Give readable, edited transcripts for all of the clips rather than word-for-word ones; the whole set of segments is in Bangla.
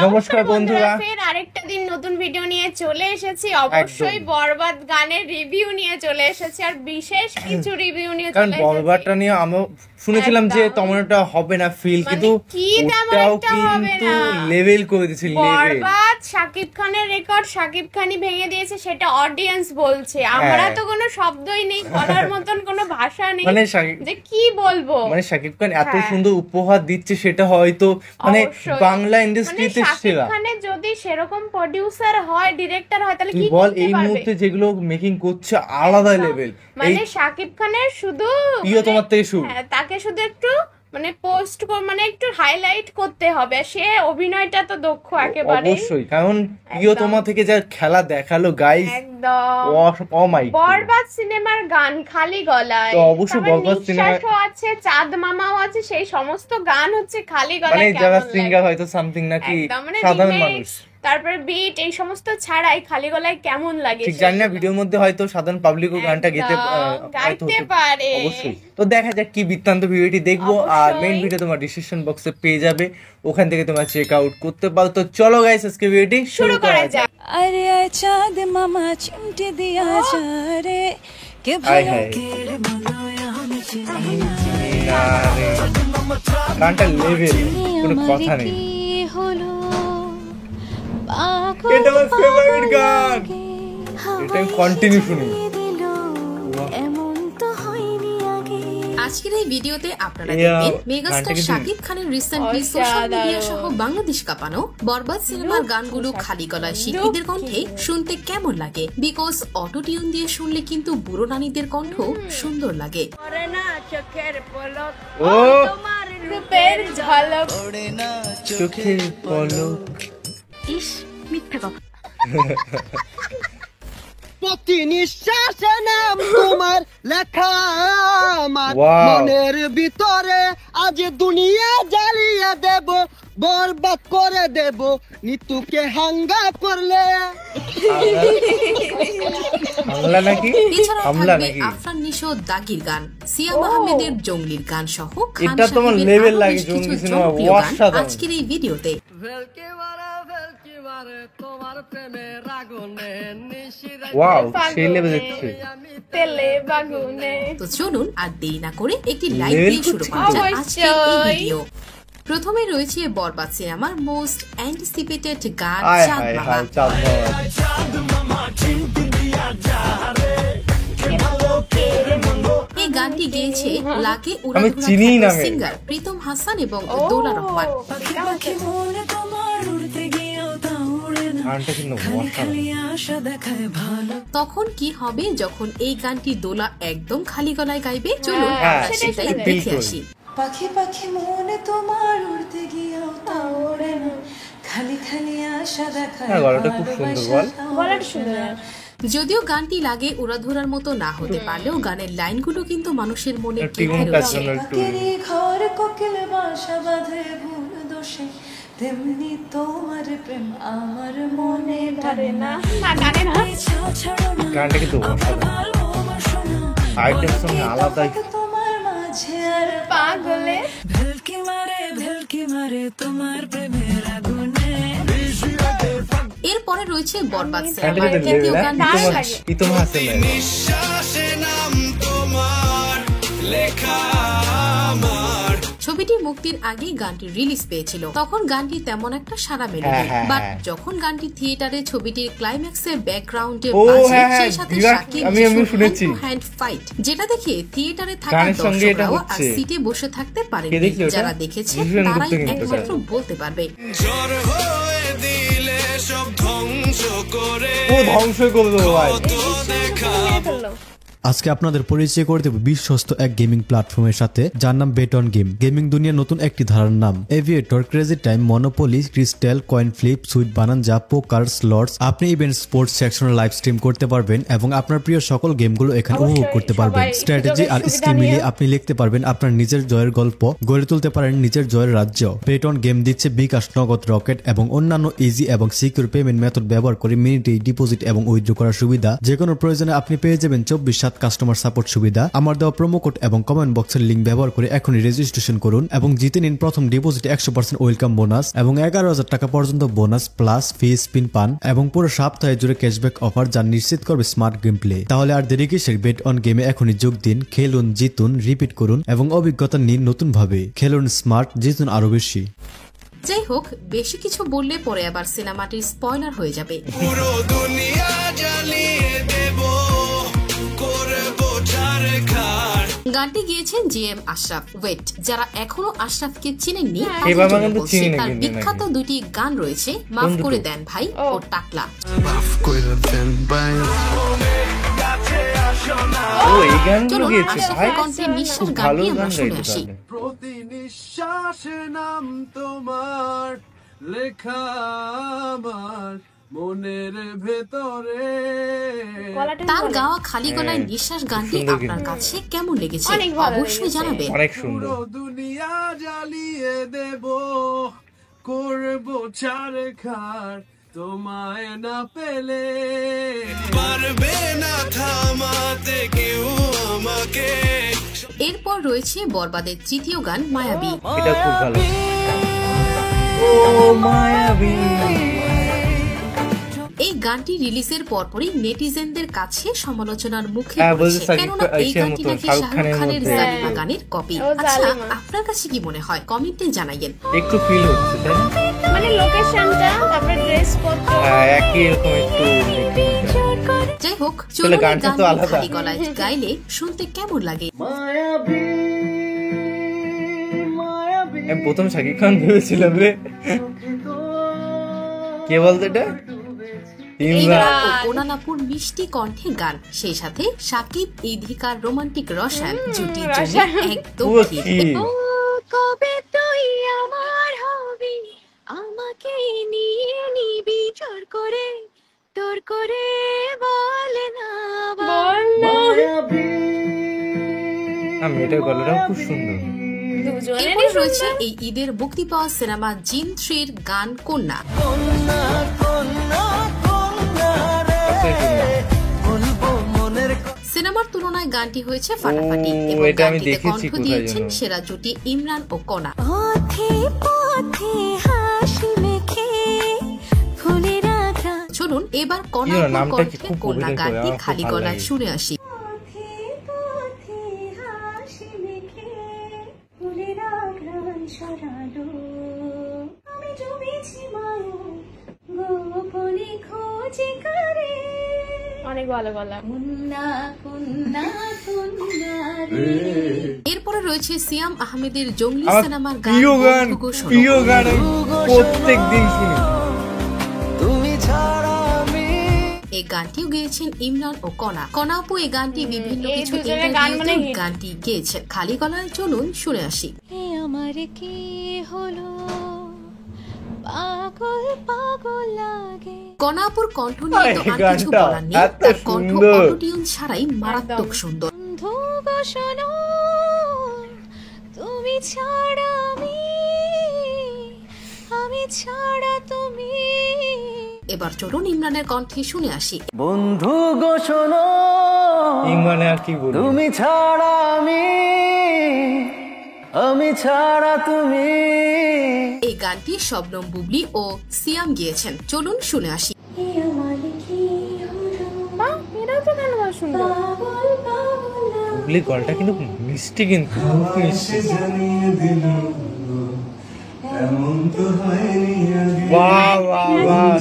নমস্কার বন্ধুরা, ফের আরেকটা দিন নতুন ভিডিও নিয়ে চলে এসেছি। অবশ্যই বরবাদ গানের রিভিউ নিয়ে চলে এসেছি, আর বিশেষ কিছু রিভিউ নিয়ে চলে এসেছি। বরবাদটা নিয়ে আমি শুনেছিলাম যে তেমন একটা হবে না ফিল, কিন্তু ওটাও কিন্তু লেভেল করে দিয়েছে। বরবাদ শাকিব খানের রেকর্ড শাকিব খানই ভেঙে দিয়েছে, সেটা অডিয়েন্স বলছে। আমরা তো কোনো শব্দই নেই, বলার মতন কোনো ভাষা নেই যে কি বলবো। মানে শাকিব খান এত সুন্দর উপহার দিচ্ছে, সেটা হয়তো মানে বাংলা ইন্ডাস্ট্রিতে শাকিব খানের যদি সেরকম প্রোডিউসার হয়, ডিরেক্টর হয়, তাহলে কি বল এই মুহূর্তে যেগুলো মেকিং করছে আলাদা লেভেল। মানে শাকিব খানের শুধু প্রিয় তোমার থেকে শুরু, তাকে শুধু একটু মানে পোস্ট মানে একটু হাইলাইট করতে হবে। সে অভিনয়টা তো দক্ষ একেবারে, অবশ্যই, কারণ প্রিয় তোমার থেকে যা খেলা দেখালো গাইস, একদম বরবাদ সিনেমার গান খালি গলায়, তো অবশ্যই বরবাদ সিনেমাও আছে, চাঁদ মামাও আছে, সেই সমস্ত গান হচ্ছে খালি গলায়। মানে যারা সিঙ্গার হয়তো সামথিং নাকি সাধারণ মানুষ, তারপরে বিট এই সমস্ত ছাড়াই খালি গলায় কেমন লাগে ঠিক জানি না। ভিডিওর মধ্যে হয়তো সাধারণ পাবলিকও গানটা গাইতে পারে। অবশ্যই, তো দেখা যাক কি বৃত্তান্ত। ভিডিওটি দেখবো, আর মেইন ভিডিও তোমার ডিসক্রিপশন বক্সে পেয়ে যাবে, ওখান থেকে তোমরা চেক আউট করতে পারো। তো চলো গাইস, আজকে ভিডিওটি শুরু করা যাক। আরে আয় চাঁদ মামা চিমটে দিয়া যা রে, কে ভালো কের মনোয়া আমি চিনি না রে। গানটা লেভেল, কোনো কথা নেই। হলো এটা আমার ফেভারিট গান, এটা আমি কন্টিনিউ শুনি। আজকের এই ভিডিওতে আপনারা দেখবেন মেগাস্টার শাকিব খানের রিসেন্ট সোশ্যাল মিডিয়া সহ বাংলাদেশ কাঁপানো বরবাদ সিনেমার গানগুলো খালি গলায় শিল্পীদের কণ্ঠে শুনতে কেমন লাগে। বিকজ অটো টিউন দিয়ে শুনলে কিন্তু বুড়ো নারীদের কণ্ঠ সুন্দর লাগে। চোখের পলক, ইস মিথ্যা কথা। প্রতি নিঃশ্বাসে নাম তোমার লেখা, আমার মনের ভিতরে আজ দুনিয়া জ্বালিয়ে দেব, বরবাদ করে দেব নিতুকে হাঙ্গা করলে। আফরান নিশো দাগির গান, সিয়াম আহমেদের জঙ্গলির গান সহ এটা তোমার লেভেল লাগে জঙ্গলি সিনেমা অসাধারণ। আজকের এই ভিডিওতে তো চলুন আর দেরি না করে একটি লাইভ দিয়ে শুরু করা যাক আজকের এই ভিডিও। প্রথমে রয়েছে বরবাদ সিনেমার মোস্ট অ্যান্টিসিপেটেড গান চাঁদ মামা। এই গানটি গেয়েছে লাকে উড়াধুরা সিঙ্গার প্রীতম হাসান এবং দোলা রহমান। তখন কি হবে যখন এই গানটি দোলা একদম খালি গলায় গাইবে? চলুন সেটাই দেখে আসি। পাখি পাখি মনে তোমার উড়তে গিয়েও তা ওড়ে না, খালি খালি আশা দেখায়। গলাটা খুব সুন্দর, গলাটা সুন্দর। যদিও গানটি লাগে উড়াধুরার মতো না হতে পারলেও গানের লাইনগুলো কিন্তু মানুষের মনে ঘর কোকিল বাসা বাঁধে ভুল দোষে, তেমনি তোমার প্রেম আমার মনে ধরে না। গানটা কিন্তু আইটেম সঙ্গে আলাদাই। তোমার মাঝে আর পাগলে ভেলকি মারে তোমার প্রেমের আগুনে। এরপরে রয়েছে বরবাদ সিনেমার দ্বিতীয় গান প্রীতম হাসান। ছবিটি মুক্তির আগেই গানটি রিলিজ পেয়েছিল, তখন গানটি তেমন একটা সাড়া মেলেনি। বাট যখন গানটি থিয়েটারে ছবিটির ক্লাইম্যাক্সের ব্যাকগ্রাউন্ডে বাজে, সেই সাথে শাকিব হ্যান্ড ফাইট, যেটা দেখে থিয়েটারে থাকা দর্শকরাও আর সিটে বসে থাকতে পারেনি। যারা দেখেছে তারাই একমাত্র বলতে পারবে। আজকে আপনাদের পরিচয় করে দেব বিশ্বস্ত এক গেমিং প্ল্যাটফর্মের সাথে, যার নাম বেট অন গেম। গেমিং দুনিয়ার নতুন একটি ধারার নাম। Aviator, crazy time, monopoly, crystal, coin flip, sweet bonanza, poker, slots. আপনি ইভেন্ট, স্পোর্টস সেকশনে লাইভ স্ট্রিম করতে পারবেন এবং আপনার প্রিয় সকল গেমগুলো এখানে উপভোগ করতে পারবেন। স্ট্র্যাটেজি আর স্কিল মিলিয়ে আপনি লিখতে পারবেন আপনার নিজের জয়ের গল্প, গড়ে তুলতে পারেন নিজের জয়ের রাজ্য। বেট অন গেম দিচ্ছে বিকাশ, নগদ, রকেট এবং অন্যান্য ইজি এবং সিকিউর পেমেন্ট মেথড ব্যবহার করে মিনিটে ডিপোজিট এবং উইথড্র করার সুবিধা। যে কোনো প্রয়োজনে আপনি পেয়ে যাবেন 24/7 কাস্টমার সাপোর্ট সুবিধা, আমার দেওয়া প্রোমো কোড এবং কমেন্ট বক্সের লিংক ব্যবহার করে এখনই রেজিস্ট্রেশন করুন এবং জিতে নিন প্রথম ডিপোজিটে 100% ওয়েলকাম বোনাস এবং 11,000 টাকা পর্যন্ত বোনাস প্লাস ফি স্পিন পান এবং পুরো সপ্তাহে জুড়ে ক্যাশব্যাক অফার যা নিশ্চিত করবে স্মার্ট গেম প্লে। তাহলে আর দেরি কিসের, বেট অন গেমে এখনই যোগ দিন, খেলুন, জিতুন, রিপিট করুন এবং অভিজ্ঞতা নিন নতুন ভাবে। খেলুন স্মার্ট, জিতুন আরো বেশি। যাই হোক, বেশি কিছু বললে পরে আবার সিনেমাটির স্পয়লার হয়ে যাবে। পুরো দুনিয়া জ্বালিয়ে দেব, করব ছারখার। গানটি গিয়েছেন জিএম আশরাফ। ওয়েট, যারা এখনো আশরাফকে চিনেননি এবার তাদের জন্য কিন্তু বলছি, চিনি তার নাকি বিখ্যাত দুটি গান রয়েছে, মাফ করে দেন ভাই ও টাকলা। ও এই গানগুলো চলুন গিয়েছে ভাই, আশরাফের কণ্ঠে নিঃশ্বাস খুব গান ভালো নিয়ে গান আমরা শুনে গাইতে আসি। তাহলে। প্রতি নিঃশ্বাসে নাম তোমার লেখা আমার মনের ভেতরে। তার গাওয়া খালি গলায় নিঃশ্বাস গানটি আপনার কাছে কেমন লেগেছে অনেক ভালো অবশ্যই লেগেছে। জানাবেন। অনেক সুন্দর। পুরো দুনিয়া জ্বালিয়ে দেব, করব ছারখার তোমায় না পেলে। পারবে না থামাতে কেউ আমাকে। এরপর রয়েছে বরবাদের তৃতীয় গান মায়াবী। এটা খুব ভালো। ও মায়াবী। এই গানটি রিলিজের পরপরই নেটিজেনদের কাছে সমালোচনার মুখে হ্যাঁ, পড়েছে, বলছে সাকিব কেননা এই আইসের গানটি মতো, নাকি শাহরুখ শাহরুখ খানের খানের মধ্যে। জালিমা গানের কপি। ও আচ্ছা, জালিমা। আপনার কাছে কি মনে হয় কমেন্টে জানাইয়েন। একটু ফিল হচ্ছে তাই না? মানে লোকেশনটা, তারপরে ড্রেস পত্র, হ্যাঁ, একই রকম একটু। যাই হোক, আসলে চলুন এই গানটা তো গানটি আলাদা। খালি গলায় গাইলে শুনতে কেমন লাগে। আমি প্রথম শাকিব খান ভেবেছিলাম রে। কে বলতো এটা? ইমরান। কোনালাপুর মিষ্টি কণ্ঠে গান, সেই সাথে সাকিব ইধিকার রোমান্টিক রসায়ন জুটি জুটি রসায়ন। একদম ও ঠিক। কি? কবে তুই আমার হবি, আমাকে নিয়ে নিবি জোর করে, তোর করে বলে না বল না। না, মেয়েটার গলাটাও খুব সুন্দর। দুজনেরই এরপরে রয়েছে সুন্দর। এই ঈদের মুক্তি পাওয়া সিনেমা জিন 3-র গান কন্যা। সিনেমার তুলনায় গানটি হয়েছে ফাটাফাটি ও, এবং এটা আমি গানটিতে দেখেছি কণ্ঠ কোথায় দিয়েছেন যেন। সেরা জুটি ইমরান ও কণা। পথে পথে হাসি মেখে ফুলের আঘ্রাণ, চলুন এবার ইয়ে, কণার নামটা কি কণ্ঠে খুব কন্যা অভিনয় করে, গানটি আমার খুব খালি ভালো গলায় লাগে। শুনে আসি। পথে পথে হাসি মেখে ফুলের আঘ্রাণ ছড়ালো, আমি জমেছি মায়ো গোপনে খোঁজে করে, অনেক ভালো গলা। কন্যা কন্যা কন্যা রে। এরপরে রয়েছে সিয়াম আহমেদের জঙ্গলি আমার সিনেমার গান প্রিয় গান, বন্ধু গো শোনো। প্রিয় গান, আমি প্রত্যেকদিন শুনি। তুমি ছাড়া আমি এই গানটিও গেয়েছেন ইমরান ও কণা। কণা আপু এই গানটি বিভিন্ন এই কিছু দুজনের গান মানে ইন্টারভিউতে hit। গানটি গেয়েছেন। খালি গলায় চলুন শুনে আসি। এ আমার কি হলো, পাগল পাগল লাগে। কণা আপুর কণ্ঠ নিয়ে তো আর কিছু গানটা বলার নেই, এত তার কণ্ঠ সুন্দর। অটোটিউন ছাড়াই মারাত্মক সুন্দর। বন্ধু গো শোনো, তুমি ছাড়া আমি ছাড়া তুমি। এবার চলুন ইমরানের কণ্ঠে শুনে আসি। বন্ধু গো শোনো, ইমরানে আর কি বলবো? তুমি ছাড়া আমি ছাড়া তুমি। এই গানটি শবনম বুবলি ও সিয়াম গিয়েছেন। চলুন শুনে আসি। এ আমার কি হলো, বাহ, এটাও তো গান ভালো সুন্দর। পাগল পাগল লাগে। বুবলির গলাটা কিন্তু মিষ্টি, কিন্তু খুব মিষ্টি। বাহ বাহ বাহ।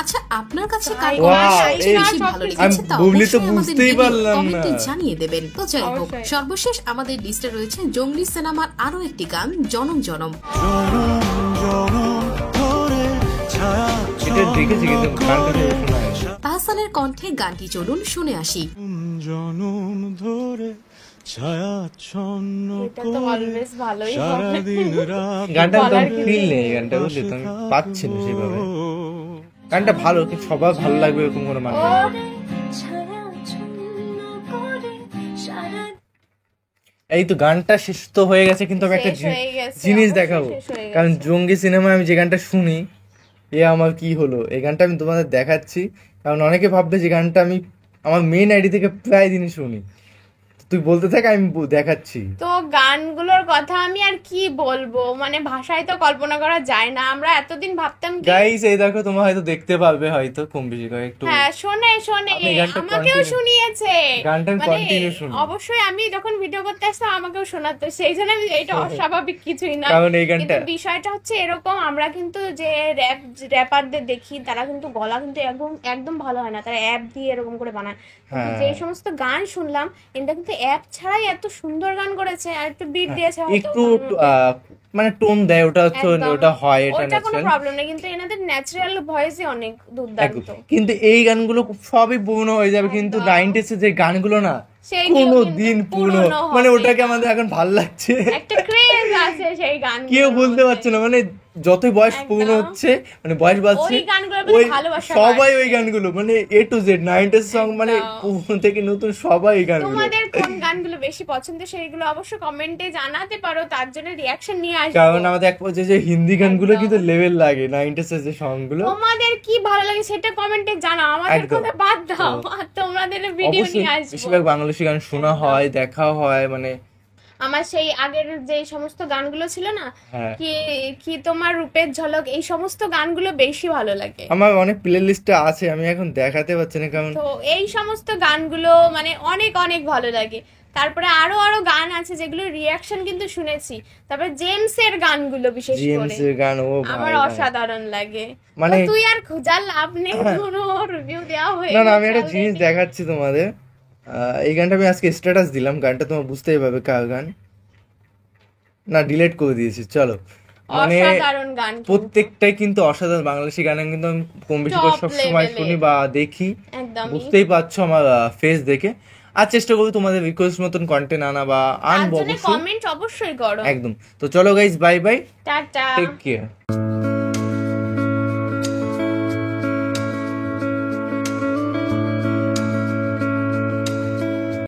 আচ্ছা, আপনার কাছে কার Wow, কণ্ঠ এই- বেশি ভালো লেগেছে আমি তা বুবলি তো অবশ্যই আমাদের বুঝতেই ভিডিও পারলাম না। কমেন্টে জানিয়ে দেবেন। তো যাই হোক, অবশ্যই। সর্বশেষ আমাদের লিস্টে রয়েছে জঙ্গলি সিনেমার আরো একটি গান জনম জনম। এটা দেখেছি কিন্তু গানটা তো শোনা হয়নি। তাহসানের কণ্ঠে গানটি চলুন শুনে আসি। জনম ধরে ছায়াচ্ছন্ন এটা তো অলওয়েজ ভালোই হবে। সারাদিন রাত গানটা তো বলার কি ফিল নেই, গানটা বুঝলি তো, আমি পাচ্ছি না সেভাবে। গানটা ভালো, কিন্তু সবার ভালো লাগবে এরকম কোনো মানে নেই। ছাড়া ছন্ন করে সারা। এই তো গানটা শেষ তো হয়ে গেছে, কিন্তু আমি একটা শেষ হয়ে গেছে, জিনিস অবশ্যই দেখাবো। শেষ হয়ে গেছে। কারণ জঙ্গি সিনেমায় আমি যে গানটা শুনি, এ আমার কি হলো, এই গানটা আমি তোমাদের দেখাচ্ছি, কারণ অনেকে ভাববে যে গানটা আমি আমার মেইন আইডি থেকে প্রায় দিনই শুনি। তুই বলতে থাক, আমি দেখাচ্ছি। তো গানগুলোর কথা আমি আর কি বলবো, মানে ভাষায় তো কল্পনা করা যায় না। আমরা এতদিন ভাবতাম কি গাইস, এই দেখো তোমরা হয়তো দেখতে পারবে, হয়তো কম বেশি করে একটু। হ্যাঁ, শোনে আমাকেও শুনিয়েছে, গানটা কন্টিনিউ শুনি। অবশ্যই আমি যখন ভিডিও করতে আসতাম আমাকেও শোনাতো, সেই জন্য আমি এটা অস্বাভাবিক কিছুই না। কারণ এই গানটা বিষয়টা হচ্ছে এরকম, আমরা কিন্তু যে র্যাপারদের দেখি তারা কিন্তু গলা কিন্তু একদম ভালো হয় না, তারা অ্যাপ দিয়ে এরকম করে বানায়। কিন্তু যে সমস্ত গান শুনলাম এটা কিন্তু অ্যাপ ছাড়াই এত সুন্দর গান করেছে, আর একটু বিট দিয়েছে, একটু মানে টোন দেয়, ওটা হচ্ছে ওটা হয়, এটা ওটা কোনো প্রবলেম নেই, কিন্তু এনাদের ন্যাচারাল ভয়েসই অনেক দুর্দান্ত। কিন্তু এই গানগুলো সবই পুরনো হয়ে যাবে, কিন্তু 90s এর যে গানগুলো না কোনো দিন পুরনো, মানে ওটাকে আমাদের এখন ভালো লাগছে, একটা ক্রেজ আছে সেই গান, কেউ বলতে পারছে না। মানে যতই বয়স পূর্ণ হচ্ছে, মানে বয়স বাড়ছে, সবাই ওই গানগুলো, মানে এ টু জেড 90s সং, মানে পুরনো থেকে নতুন সবাই এই গানগুলো। তোমাদের কোন গানগুলো বেশি পছন্দ সেগুলো অবশ্যই কমেন্টে জানাতে পারো, তার জন্য রিঅ্যাকশন নিয়ে আসবো। কারণ আমাদের এক পর্যায়ে যে হিন্দি গানগুলো কিন্তু লেভেল লাগে, 90s এর যে সংগুলো। তোমাদের কি ভালো লাগে সেটা কমেন্টে জানাও, আমাদের কথা বাদ দাও, আর তোমাদের ভিডিও নিয়ে আসবো। বেশিরভাগ বাংলাদেশি গান শোনা হয়, দেখা হয়, মানে আমার সেই আগের যে সমস্ত গানগুলো ছিল না, কি তোমার রূপের ঝলক, এই সমস্ত গানগুলো বেশি ভালো লাগে। আমার অনেক প্লে লিস্টে আছে, আমি এখন দেখাতে পারছি না, কারণ তো এই সমস্ত গানগুলো মানে অনেক অনেক ভালো লাগে। তারপরে আরো গান আছে যেগুলো রিঅ্যাকশন কিন্তু শুনেছি। তারপরে জেমস এর গানগুলো বিশেষ করে জেমস এর গান আমার অসাধারণ লাগে। মানে তুই আর খোঁজার লাভ নেই, কোনো রিভিউ দেওয়া হয়ে না, আমি একটা জিনিস দেখাচ্ছি তোমাদের। এই গানটা আমি আজকে স্ট্যাটাস দিলাম, গানটা তোমরা বুঝতেই পারবে কার গান। না, ডিলিট করে দিয়েছি, চলো। মানে প্রত্যেকটাই কিন্তু অসাধারণ বাংলাদেশি গান, কিন্তু আমি কম বেশি করে সবসময় শুনি বা দেখি, বুঝতেই পারছো আমার ফেস দেখে। আর চেষ্টা করবো তোমাদের রিকোয়েস্ট মতন কন্টেন্ট আনা বা আনবো, কমেন্ট অবশ্যই করো। একদম। তো চলো guys, bye bye, tata, take care.